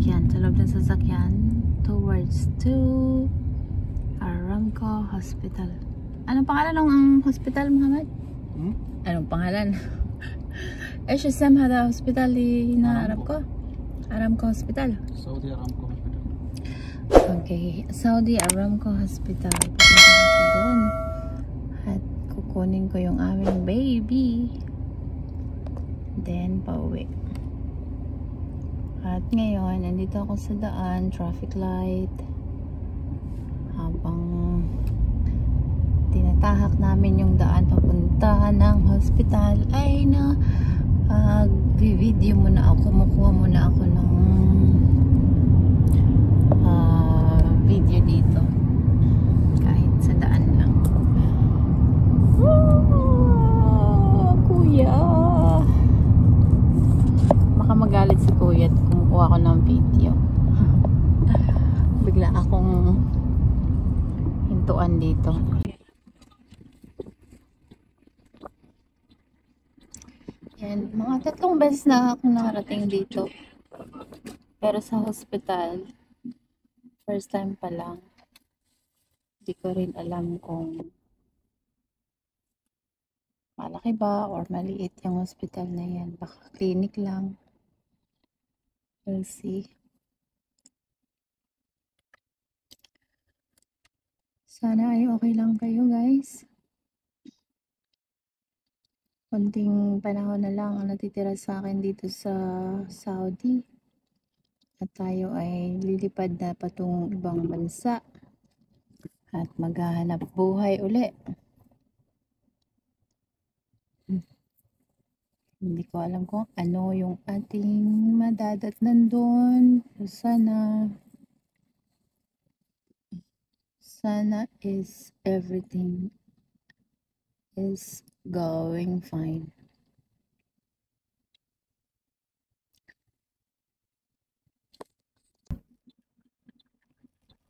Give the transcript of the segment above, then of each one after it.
sasakyan. Sa loob ng sasakyan towards to Aramco Hospital. Anong pangalan ng hospital, Muhammad? Anong pangalan? ايش اسم هذا hospital اللي هنا Aramco Hospital. Saudi Aramco Hospital. Okay, Saudi Aramco Hospital. Pupunta ako doon at kukunin ko yung aming baby, then pauwi. At ngayon nandito ako sa daan, traffic light, habang tinatahak namin yung daan papunta ng hospital ay na video muna ako, kumukuha muna ako ng video dito kahit sa daan lang. Kuya, baka magalit si kuya at kumukuha ako ng video. Bigla akong hintuan dito. And mga 3 beses na ako nakarating dito, pero sa hospital first time pa lang. Hindi ko rin alam kung malaki ba or maliit yung hospital na yan. Baka clinic lang. We'll see. Sana ay okay lang kayo, guys. Konting panahon na lang ang natitira sa akin dito sa Saudi. At tayo ay lilipad na patungong ibang bansa. At maghahanap buhay uli. Hindi ko alam kung ano yung ating madadatnan doon. Sana is everything is going fine.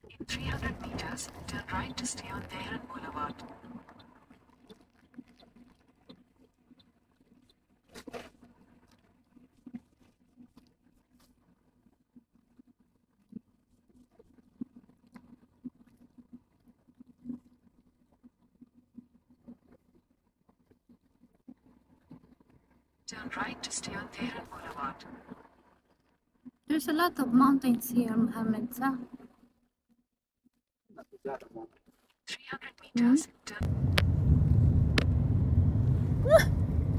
In 300 meters, turn right to stay on Tehran Boulevard. Turn right to stay on Tehran Boulevard. There's a lot of mountains here, Muhammad. 300 meters, turn.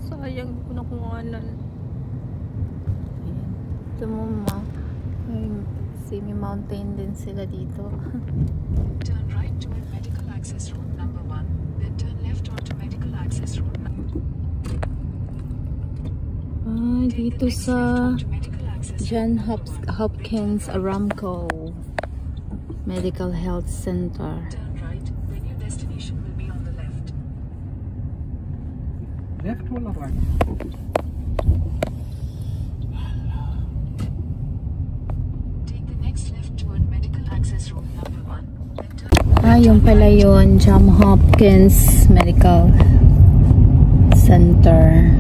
Sayang ko na kumanan. Ito mo ma. Semi-mountain din sila dito. Turn right toward Medical Access Road number 1, then turn left onto Medical Access Road number 2. Dito sa John Hopkins Aramco Medical Health Center. Turn right, then your destination will be on the left. Left or right? Take the next left toward Medical Access Road number 1, then turn. Yung pala yun, John Hopkins Medical Center.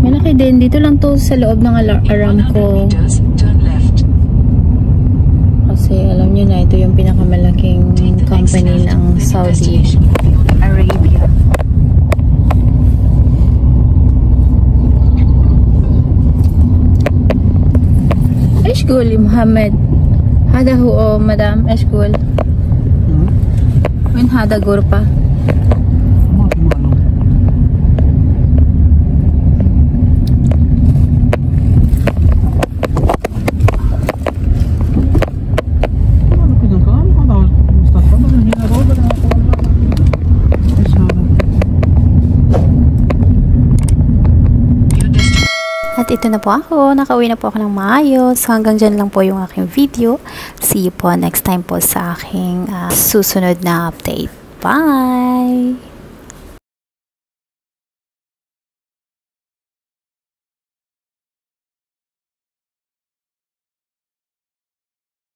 Malaki din. Dito lang to sa loob ng Aramco. Turn left. Kasi alam nyo na, ito yung pinakamalaking company ng Saudi Arabia. ايش قولي محمد؟ هذا هو مدام ايش قول؟ وين هذا غرفة؟ ما في معلومة. At ito na po ako, nakauwi na po ako ng maayos. Hanggang dyan lang po yung aking video. See you po next time po sa aking susunod na update. Bye!